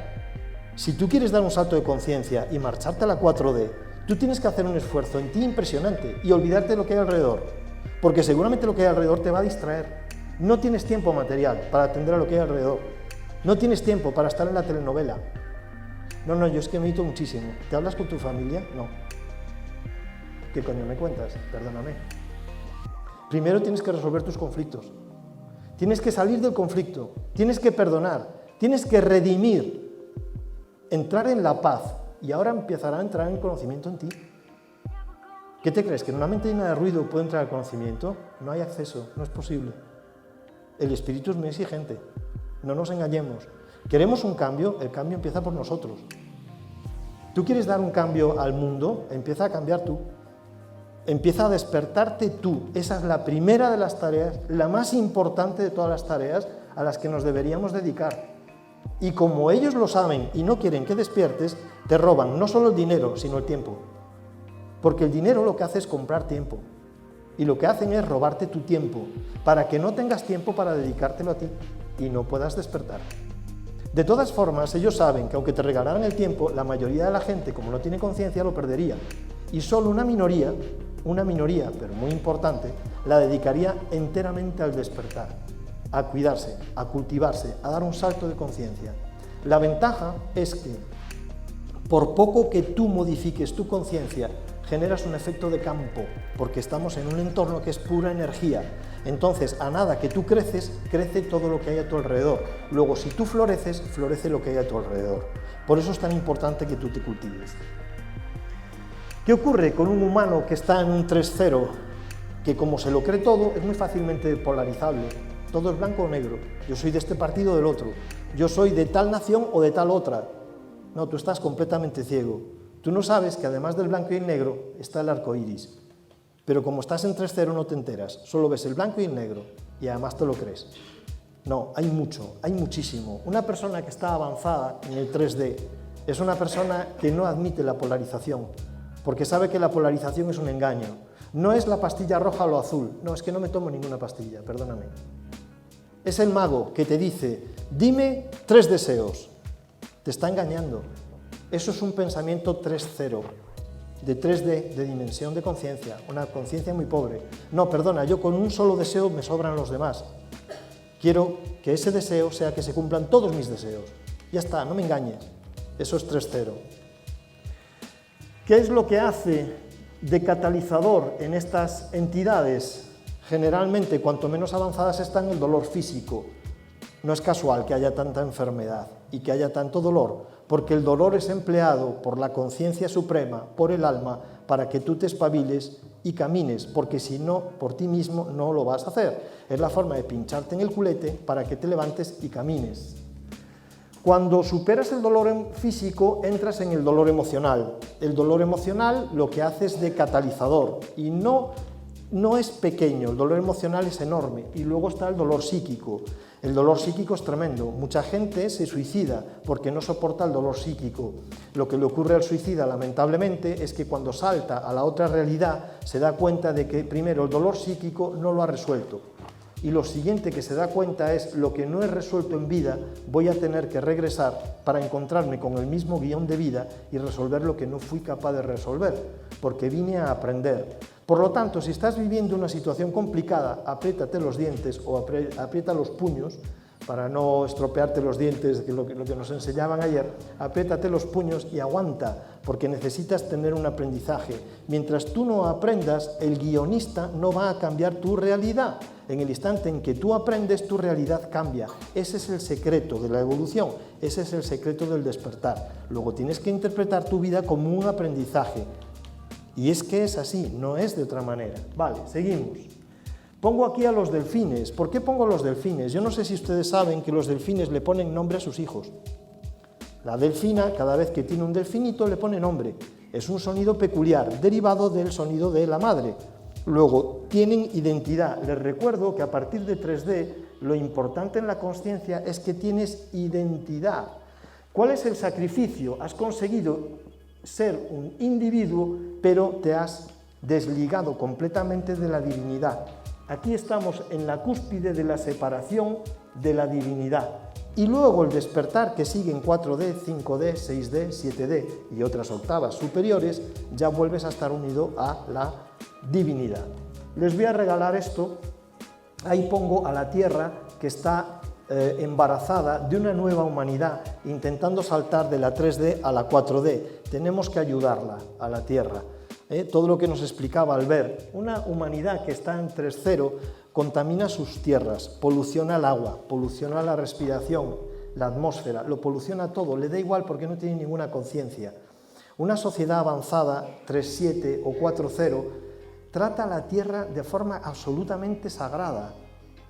Si tú quieres dar un salto de conciencia y marcharte a la 4D, tú tienes que hacer un esfuerzo en ti impresionante y olvidarte de lo que hay alrededor, porque seguramente lo que hay alrededor te va a distraer. No tienes tiempo material para atender a lo que hay alrededor. No tienes tiempo para estar en la telenovela. No, yo es que medito muchísimo. ¿Te hablas con tu familia? No. ¿Qué coño me cuentas? Perdóname. Primero tienes que resolver tus conflictos. Tienes que salir del conflicto. Tienes que perdonar. Tienes que redimir. Entrar en la paz. Y ahora empezará a entrar el conocimiento en ti. ¿Qué te crees? ¿Que en una mente llena de ruido puede entrar el conocimiento? No hay acceso, no es posible. El espíritu es muy exigente. No nos engañemos. ¿Queremos un cambio? El cambio empieza por nosotros. ¿Tú quieres dar un cambio al mundo? Empieza a cambiar tú. Empieza a despertarte tú. Esa es la primera de las tareas, la más importante de todas las tareas, a las que nos deberíamos dedicar. Y como ellos lo saben y no quieren que despiertes, te roban no solo el dinero, sino el tiempo. Porque el dinero lo que hace es comprar tiempo. Y lo que hacen es robarte tu tiempo, para que no tengas tiempo para dedicártelo a ti y no puedas despertar. De todas formas, ellos saben que aunque te regalaran el tiempo, la mayoría de la gente, como no tiene conciencia, lo perdería. Y solo una minoría, pero muy importante, la dedicaría enteramente al despertar, a cuidarse, a cultivarse, a dar un salto de conciencia. La ventaja es que, por poco que tú modifiques tu conciencia, generas un efecto de campo, porque estamos en un entorno que es pura energía. Entonces, a nada que tú creces, crece todo lo que hay a tu alrededor. Luego, si tú floreces, florece lo que hay a tu alrededor. Por eso es tan importante que tú te cultives. ¿Qué ocurre con un humano que está en un 3-0? Que como se lo cree todo, es muy fácilmente polarizable. Todo es blanco o negro. Yo soy de este partido o del otro. Yo soy de tal nación o de tal otra. No, tú estás completamente ciego. Tú no sabes que además del blanco y el negro está el arco iris. Pero como estás en 3-0 no te enteras. Solo ves el blanco y el negro. Y además te lo crees. No, hay mucho, hay muchísimo. Una persona que está avanzada en el 3D es una persona que no admite la polarización. Porque sabe que la polarización es un engaño. No es la pastilla roja o lo azul. No, es que no me tomo ninguna pastilla, perdóname. Es el mago que te dice, dime 3 deseos. Te está engañando. Eso es un pensamiento 3-0, de 3D, de dimensión de conciencia, una conciencia muy pobre. No, perdona, yo con un solo deseo me sobran los demás. Quiero que ese deseo sea que se cumplan todos mis deseos. Ya está, no me engañes. Eso es 3-0. ¿Qué es lo que hace de catalizador en estas entidades? Generalmente, cuanto menos avanzadas están, el dolor físico. No es casual que haya tanta enfermedad y que haya tanto dolor, porque el dolor es empleado por la conciencia suprema, por el alma, para que tú te espabiles y camines, porque si no, por ti mismo no lo vas a hacer. Es la forma de pincharte en el culete para que te levantes y camines. Cuando superas el dolor físico, entras en el dolor emocional. El dolor emocional lo que hace es de catalizador y no es pequeño, el dolor emocional es enorme. Y luego está el dolor psíquico. El dolor psíquico es tremendo. Mucha gente se suicida porque no soporta el dolor psíquico. Lo que le ocurre al suicida, lamentablemente, es que cuando salta a la otra realidad se da cuenta de que primero el dolor psíquico no lo ha resuelto. Y lo siguiente que se da cuenta es lo que no he resuelto en vida, voy a tener que regresar para encontrarme con el mismo guión de vida y resolver lo que no fui capaz de resolver, porque vine a aprender. Por lo tanto, si estás viviendo una situación complicada, apriétate los dientes o aprieta los puños, para no estropearte los dientes, que lo que nos enseñaban ayer, apriétate los puños y aguanta, porque necesitas tener un aprendizaje. Mientras tú no aprendas, el guionista no va a cambiar tu realidad. En el instante en que tú aprendes, tu realidad cambia. Ese es el secreto de la evolución, ese es el secreto del despertar. Luego tienes que interpretar tu vida como un aprendizaje. Y es que es así, no es de otra manera. Vale, seguimos. Pongo aquí a los delfines. ¿Por qué pongo los delfines? Yo no sé si ustedes saben que los delfines le ponen nombre a sus hijos. La delfina, cada vez que tiene un delfinito, le pone nombre. Es un sonido peculiar, derivado del sonido de la madre. Luego, tienen identidad. Les recuerdo que a partir de 3D, lo importante en la consciencia es que tienes identidad. ¿Cuál es el sacrificio? Has conseguido ser un individuo, pero te has desligado completamente de la divinidad. Aquí estamos en la cúspide de la separación de la divinidad. Y luego el despertar, que sigue en 4D, 5D, 6D, 7D y otras octavas superiores, ya vuelves a estar unido a la divinidad. Les voy a regalar esto. Ahí pongo a la Tierra que está embarazada de una nueva humanidad, intentando saltar de la 3D a la 4D. Tenemos que ayudarla a la Tierra. Todo lo que nos explicaba Albert, una humanidad que está en 3.0 contamina sus tierras, poluciona el agua, poluciona la respiración, la atmósfera, lo poluciona todo, le da igual porque no tiene ninguna conciencia. Una sociedad avanzada, 3.7 o 4.0, trata a la tierra de forma absolutamente sagrada,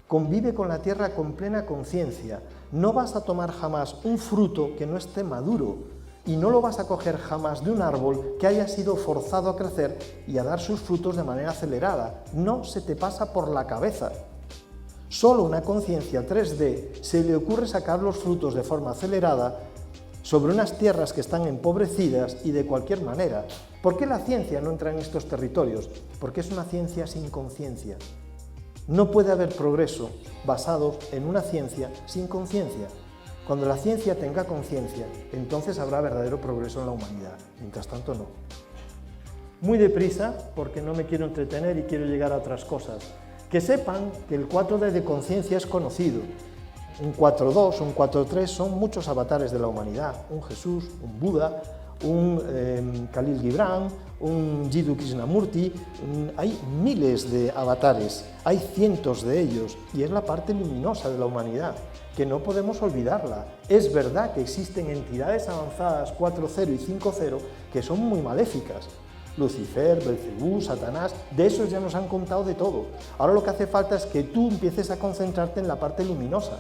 convive con la tierra con plena conciencia. No vas a tomar jamás un fruto que no esté maduro, y no lo vas a coger jamás de un árbol que haya sido forzado a crecer y a dar sus frutos de manera acelerada. No se te pasa por la cabeza. Solo una conciencia 3D se le ocurre sacar los frutos de forma acelerada sobre unas tierras que están empobrecidas y de cualquier manera. ¿Por qué la ciencia no entra en estos territorios? Porque es una ciencia sin conciencia. No puede haber progreso basado en una ciencia sin conciencia. Cuando la ciencia tenga conciencia, entonces habrá verdadero progreso en la humanidad. Mientras tanto, no. Muy deprisa, porque no me quiero entretener y quiero llegar a otras cosas. Que sepan que el 4D de conciencia es conocido. Un 4.2, un 4.3 son muchos avatares de la humanidad. Un Jesús, un Buda, un Khalil Gibran, un Jiddu Krishnamurti. Hay miles de avatares, hay cientos de ellos, y es la parte luminosa de la humanidad, que no podemos olvidarla. Es verdad que existen entidades avanzadas 4.0 y 5.0 que son muy maléficas. Lucifer, Belcebú, Satanás, de esos ya nos han contado de todo. Ahora lo que hace falta es que tú empieces a concentrarte en la parte luminosa.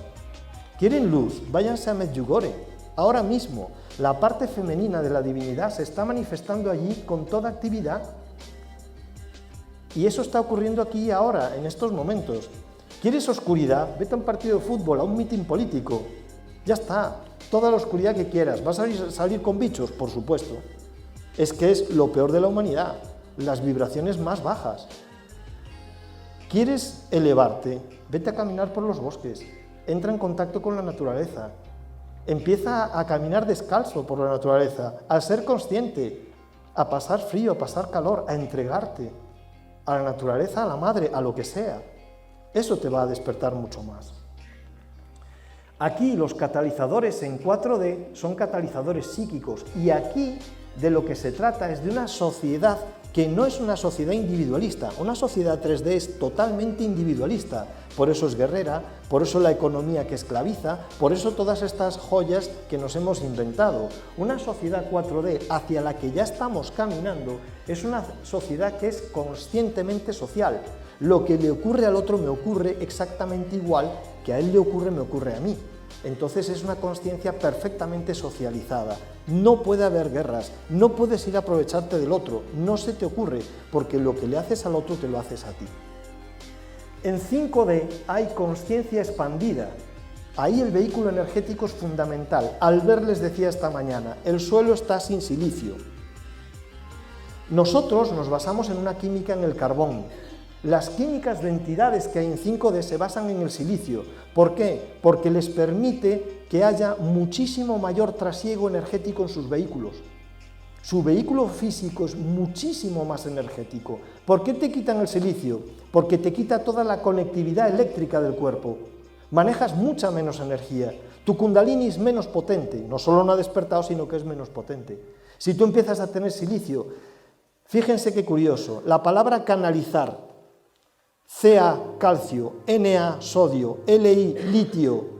¿Quieren luz? Váyanse a Medjugorje. Ahora mismo, la parte femenina de la divinidad se está manifestando allí con toda actividad. Y eso está ocurriendo aquí y ahora, en estos momentos. ¿Quieres oscuridad? Vete a un partido de fútbol, a un mitin político. Ya está, toda la oscuridad que quieras. ¿Vas a salir con bichos? Por supuesto. Es que es lo peor de la humanidad, las vibraciones más bajas. ¿Quieres elevarte? Vete a caminar por los bosques, entra en contacto con la naturaleza, empieza a caminar descalzo por la naturaleza, a ser consciente, a pasar frío, a pasar calor, a entregarte a la naturaleza, a la madre, a lo que sea. Eso te va a despertar mucho más. Aquí los catalizadores en 4D son catalizadores psíquicos, y aquí de lo que se trata es de una sociedad que no es una sociedad individualista. Una sociedad 3D es totalmente individualista, por eso es guerrera, por eso la economía que esclaviza, por eso todas estas joyas que nos hemos inventado. Una sociedad 4D hacia la que ya estamos caminando es una sociedad que es conscientemente social. Lo que le ocurre al otro me ocurre exactamente igual que a él le ocurre, me ocurre a mí. Entonces es una consciencia perfectamente socializada. No puede haber guerras, no puedes ir a aprovecharte del otro, no se te ocurre, porque lo que le haces al otro te lo haces a ti. En 5D hay consciencia expandida. Ahí el vehículo energético es fundamental. Albert les decía esta mañana, el suelo está sin silicio. Nosotros nos basamos en una química en el carbón. Las químicas de entidades que hay en 5D se basan en el silicio. ¿Por qué? Porque les permite que haya muchísimo mayor trasiego energético en sus vehículos. Su vehículo físico es muchísimo más energético. ¿Por qué te quitan el silicio? Porque te quita toda la conectividad eléctrica del cuerpo. Manejas mucha menos energía. Tu kundalini es menos potente. No solo no ha despertado, sino que es menos potente. Si tú empiezas a tener silicio, fíjense qué curioso, la palabra canalizar, Ca, calcio, Na, sodio, Li, litio.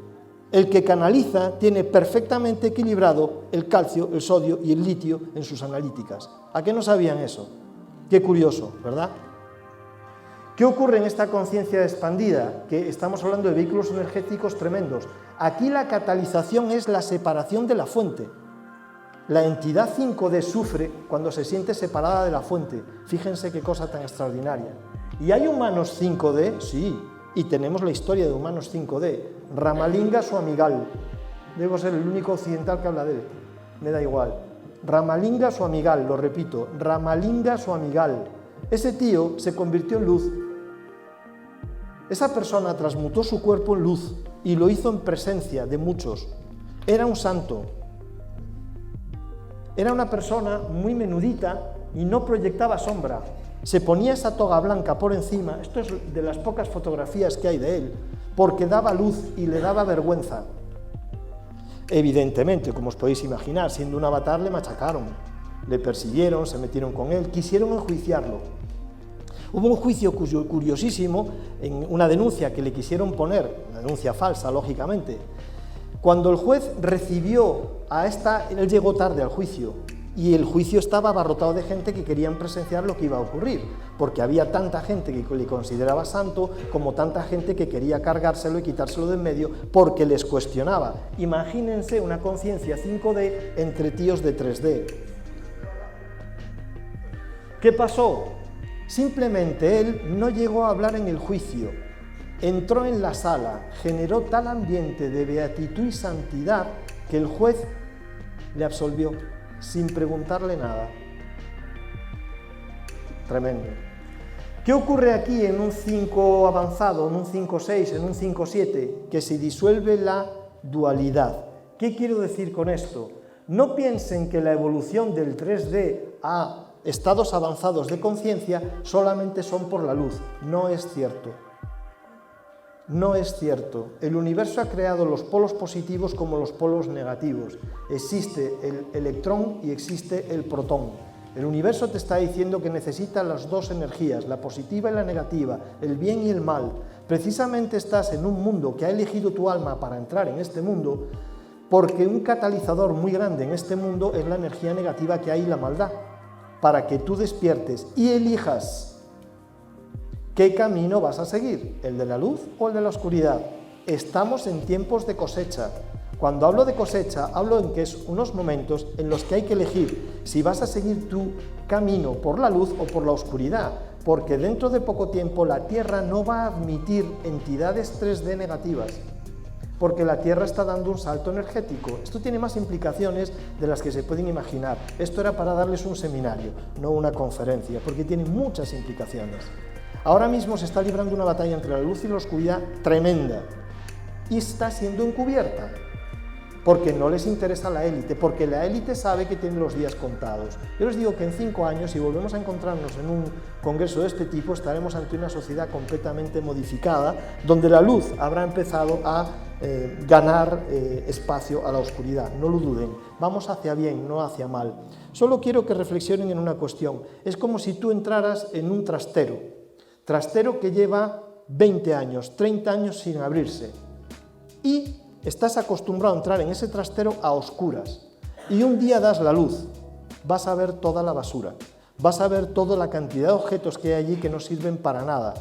El que canaliza tiene perfectamente equilibrado el calcio, el sodio y el litio en sus analíticas. ¿A qué no sabían eso? Qué curioso, ¿verdad? ¿Qué ocurre en esta conciencia expandida? Que estamos hablando de vehículos energéticos tremendos. Aquí la catalización es la separación de la fuente. La entidad 5D sufre cuando se siente separada de la fuente. Fíjense qué cosa tan extraordinaria. ¿Y hay humanos 5D? Sí, y tenemos la historia de humanos 5D. Ramalinga Swamigal. Debo ser el único occidental que habla de él. Me da igual. Ramalinga Swamigal, lo repito. Ramalinga Swamigal. Ese tío se convirtió en luz. Esa persona transmutó su cuerpo en luz y lo hizo en presencia de muchos. Era un santo. Era una persona muy menudita y no proyectaba sombra. Se ponía esa toga blanca por encima, esto es de las pocas fotografías que hay de él, porque daba luz y le daba vergüenza. Evidentemente, como os podéis imaginar, siendo un avatar le machacaron, le persiguieron, se metieron con él, quisieron enjuiciarlo. Hubo un juicio curiosísimo, en una denuncia que le quisieron poner, una denuncia falsa, lógicamente. Cuando el juez recibió a esta, él llegó tarde al juicio, y el juicio estaba abarrotado de gente que querían presenciar lo que iba a ocurrir, porque había tanta gente que le consideraba santo, como tanta gente que quería cargárselo y quitárselo de en medio, porque les cuestionaba. Imagínense una conciencia 5D entre tíos de 3D. ¿Qué pasó? Simplemente él no llegó a hablar en el juicio. entró en la sala, generó tal ambiente de beatitud y santidad que el juez le absolvió sin preguntarle nada. Tremendo. ¿Qué ocurre aquí en un 5 avanzado, en un 5-6, en un 5-7? Que se disuelve la dualidad. ¿Qué quiero decir con esto? No piensen que la evolución del 3D a estados avanzados de conciencia solamente son por la luz. No es cierto. No es cierto. El universo ha creado los polos positivos como los polos negativos. Existe el electrón y existe el protón. El universo te está diciendo que necesita las dos energías, la positiva y la negativa, el bien y el mal. Precisamente estás en un mundo que ha elegido tu alma para entrar en este mundo, porque un catalizador muy grande en este mundo es la energía negativa que hay y la maldad, para que tú despiertes y elijas qué camino vas a seguir, el de la luz o el de la oscuridad. Estamos en tiempos de cosecha. Cuando hablo de cosecha, hablo en que es unos momentos en los que hay que elegir si vas a seguir tu camino por la luz o por la oscuridad, porque dentro de poco tiempo la Tierra no va a admitir entidades 3D negativas, porque la Tierra está dando un salto energético. Esto tiene más implicaciones de las que se pueden imaginar. Esto era para darles un seminario, no una conferencia, porque tiene muchas implicaciones. Ahora mismo se está librando una batalla entre la luz y la oscuridad tremenda, y está siendo encubierta, porque no les interesa la élite, porque la élite sabe que tiene los días contados. Yo les digo que en 5 años, si volvemos a encontrarnos en un congreso de este tipo, estaremos ante una sociedad completamente modificada, donde la luz habrá empezado a ganar espacio a la oscuridad. No lo duden, vamos hacia bien, no hacia mal. Solo quiero que reflexionen en una cuestión. Es como si tú entraras en un trastero que lleva 20 años, 30 años sin abrirse, y estás acostumbrado a entrar en ese trastero a oscuras, y un día das la luz, vas a ver toda la basura, vas a ver toda la cantidad de objetos que hay allí que no sirven para nada.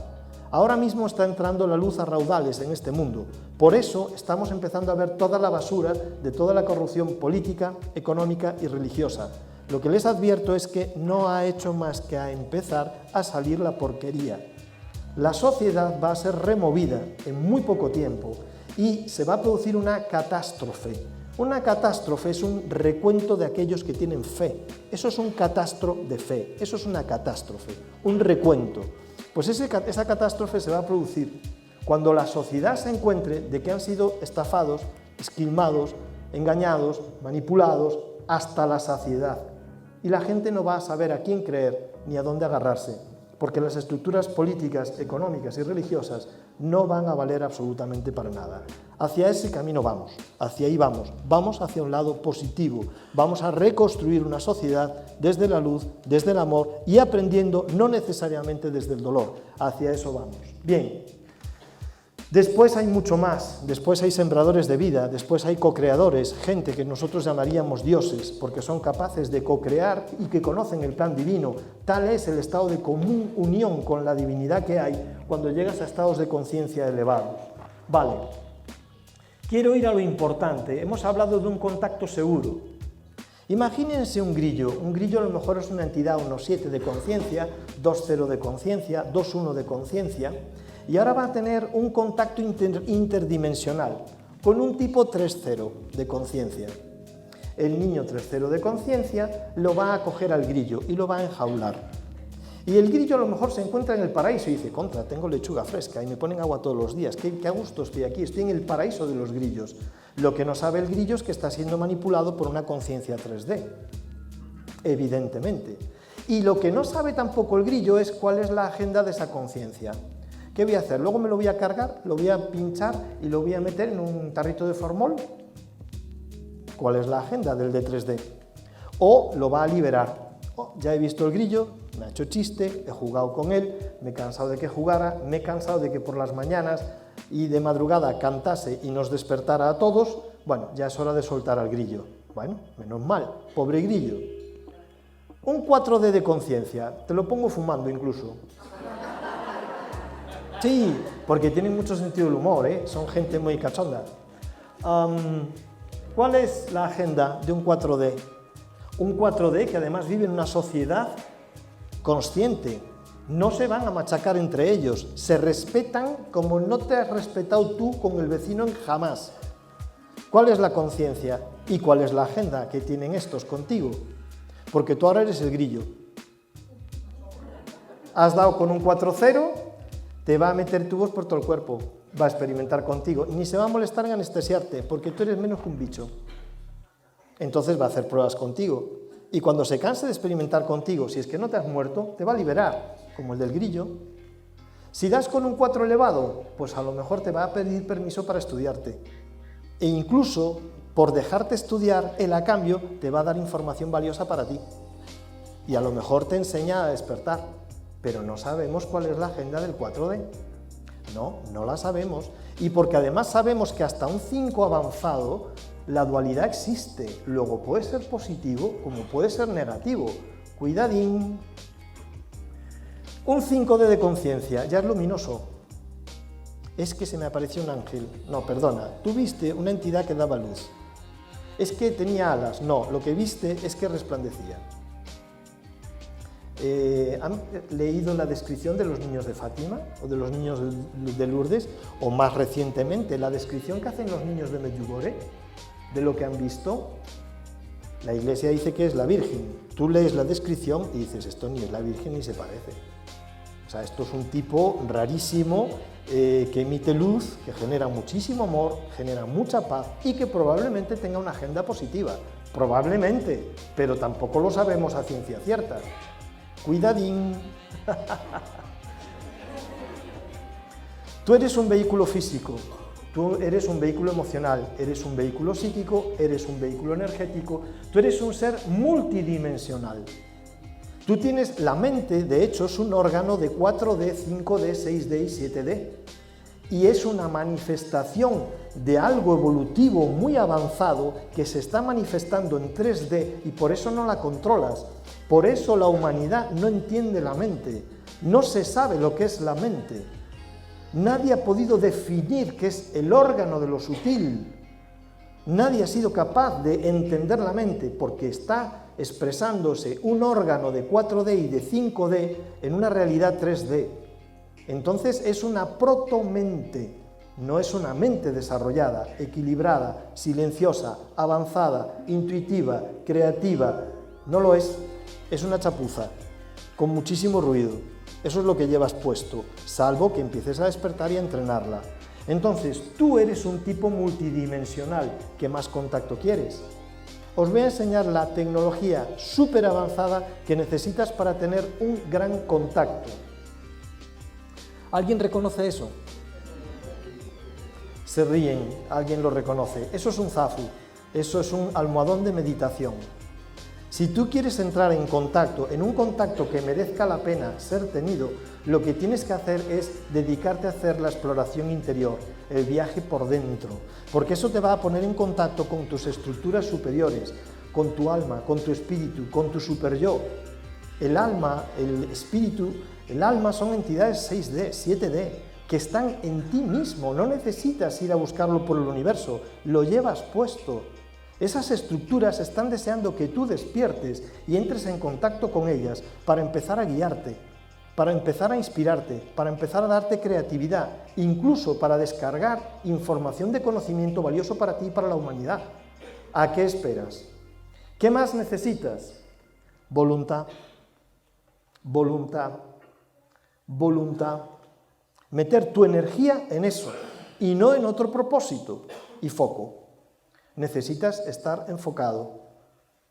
Ahora mismo está entrando la luz a raudales en este mundo, por eso estamos empezando a ver toda la basura de toda la corrupción política, económica y religiosa. Lo que les advierto es que no ha hecho más que a empezar a salir la porquería. La sociedad va a ser removida en muy poco tiempo, y se va a producir una catástrofe. Una catástrofe es un recuento de aquellos que tienen fe. Eso es un catastro de fe, eso es una catástrofe, un recuento. Pues esa catástrofe se va a producir cuando la sociedad se encuentre de que han sido estafados, esquilmados, engañados, manipulados hasta la saciedad. Y la gente no va a saber a quién creer ni a dónde agarrarse, porque las estructuras políticas, económicas y religiosas no van a valer absolutamente para nada. Hacia ese camino vamos, hacia ahí vamos, vamos hacia un lado positivo, vamos a reconstruir una sociedad desde la luz, desde el amor y aprendiendo no necesariamente desde el dolor, hacia eso vamos. Bien, después hay mucho más, después hay sembradores de vida, después hay co-creadores, gente que nosotros llamaríamos dioses, porque son capaces de co-crear y que conocen el plan divino. Tal es el estado de común unión con la divinidad que hay cuando llegas a estados de conciencia elevados. Vale, quiero ir a lo importante. Hemos hablado de un contacto seguro. Imagínense un grillo a lo mejor es una entidad 1.7 de conciencia, 2.0 de conciencia, 2.1 de conciencia, y ahora va a tener un contacto interdimensional con un tipo 3.0 de conciencia. El niño 3.0 de conciencia lo va a coger al grillo y lo va a enjaular. Y el grillo a lo mejor se encuentra en el paraíso y dice, contra, tengo lechuga fresca y me ponen agua todos los días, qué a gusto estoy aquí, estoy en el paraíso de los grillos. Lo que no sabe el grillo es que está siendo manipulado por una conciencia 3D, evidentemente. Y lo que no sabe tampoco el grillo es cuál es la agenda de esa conciencia. ¿Qué voy a hacer? Luego me lo voy a cargar, lo voy a pinchar y lo voy a meter en un tarrito de formol. ¿Cuál es la agenda del D3D? O lo va a liberar. Oh, ya he visto el grillo, me ha hecho chiste, he jugado con él, me he cansado de que jugara, me he cansado de que por las mañanas y de madrugada cantase y nos despertara a todos. Bueno, ya es hora de soltar al grillo. Bueno, menos mal, pobre grillo. Un 4D de conciencia, te lo pongo fumando incluso. Sí, porque tienen mucho sentido del humor, son gente muy cachonda. ¿Cuál es la agenda de un 4D? Un 4D que además vive en una sociedad consciente, No se van a machacar entre ellos, se respetan como no te has respetado tú con el vecino jamás. ¿Cuál es la conciencia y cuál es la agenda que tienen estos contigo? Porque tú ahora eres el grillo. Has dado con un 4-0, te va a meter tubos por todo el cuerpo, va a experimentar contigo, ni se va a molestar en anestesiarte, porque tú eres menos que un bicho. Entonces va a hacer pruebas contigo. Y cuando se canse de experimentar contigo, si es que no te has muerto, te va a liberar, como el del grillo. Si das con un 4 elevado, pues a lo mejor te va a pedir permiso para estudiarte. E incluso, por dejarte estudiar, él a cambio te va a dar información valiosa para ti. Y a lo mejor te enseña a despertar, pero no sabemos cuál es la agenda del 4D. No la sabemos. Y porque además sabemos que hasta un 5 avanzado, la dualidad existe. Luego puede ser positivo como puede ser negativo. Cuidadín. Un 5D de conciencia ya es luminoso. Es que se me apareció un ángel. No, perdona, tú viste una entidad que daba luz. Es que tenía alas. No, lo que viste es que resplandecía. ¿Han leído la descripción de los niños de Fátima o de los niños de Lourdes? O más recientemente, la descripción que hacen los niños de Medjugorje de lo que han visto. La Iglesia dice que es la Virgen. Tú lees la descripción y dices, esto ni es la Virgen ni se parece. O sea, esto es un tipo rarísimo que emite luz, que genera muchísimo amor, genera mucha paz y que probablemente tenga una agenda positiva. Probablemente, pero tampoco lo sabemos a ciencia cierta. Cuidadín. Tú eres un vehículo físico, tú eres un vehículo emocional, eres un vehículo psíquico, eres un vehículo energético, tú eres un ser multidimensional. Tú tienes la mente, de hecho, es un órgano de 4D, 5D, 6D y 7D. Y es una manifestación de algo evolutivo muy avanzado que se está manifestando en 3D y por eso no la controlas. Por eso la humanidad no entiende la mente. No se sabe lo que es la mente. Nadie ha podido definir qué es el órgano de lo sutil. Nadie ha sido capaz de entender la mente porque está expresándose un órgano de 4D y de 5D en una realidad 3D. Entonces es una protomente, no es una mente desarrollada, equilibrada, silenciosa, avanzada, intuitiva, creativa. No lo es, es una chapuza, con muchísimo ruido. Eso es lo que llevas puesto, salvo que empieces a despertar y a entrenarla. Entonces, tú eres un tipo multidimensional. ¿Qué más contacto quieres? Os voy a enseñar la tecnología súper avanzada que necesitas para tener un gran contacto. ¿Alguien reconoce eso? Se ríen, alguien lo reconoce. Eso es un zafu, eso es un almohadón de meditación. Si tú quieres entrar en contacto, en un contacto que merezca la pena ser tenido, lo que tienes que hacer es dedicarte a hacer la exploración interior, el viaje por dentro, porque eso te va a poner en contacto con tus estructuras superiores, con tu alma, con tu espíritu, con tu superyo. El alma, el espíritu, el alma son entidades 6D, 7D, que están en ti mismo, no necesitas ir a buscarlo por el universo, lo llevas puesto. Esas estructuras están deseando que tú despiertes y entres en contacto con ellas para empezar a guiarte, para empezar a inspirarte, para empezar a darte creatividad, incluso para descargar información de conocimiento valioso para ti y para la humanidad. ¿A qué esperas? ¿Qué más necesitas? Voluntad, voluntad, voluntad. Meter tu energía en eso y no en otro propósito y foco. Necesitas estar enfocado,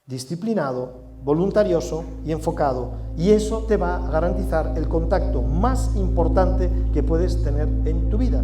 disciplinado, voluntarioso y enfocado, y eso te va a garantizar el contacto más importante que puedes tener en tu vida.